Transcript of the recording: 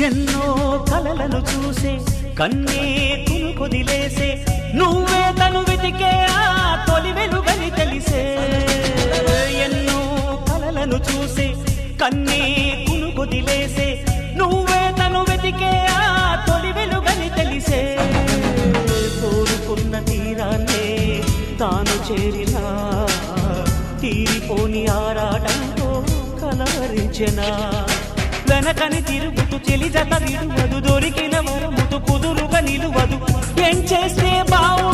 ఎన్నో కలలను చూసే కన్నే కునుకొదిలేసే నువ్వే తను వెతికే ఆ తొలి వెలుగని తెలిసే ఎన్నో కలలను చూసే కన్నే కునుకొదిలేసే నువ్వే తను వెతికే ఆ తొలి వెలుగని తెలిసే కోరుకున్న తీరాన్నే తాను చేరినా తీరిపోని ఆరాటంతో కలవరించెనా వెనకని తిరుగుతూ చెలి జత విడువదు దొరికిన వరముతు కుదురుగా నిలువదు ఏం చేస్తే బావు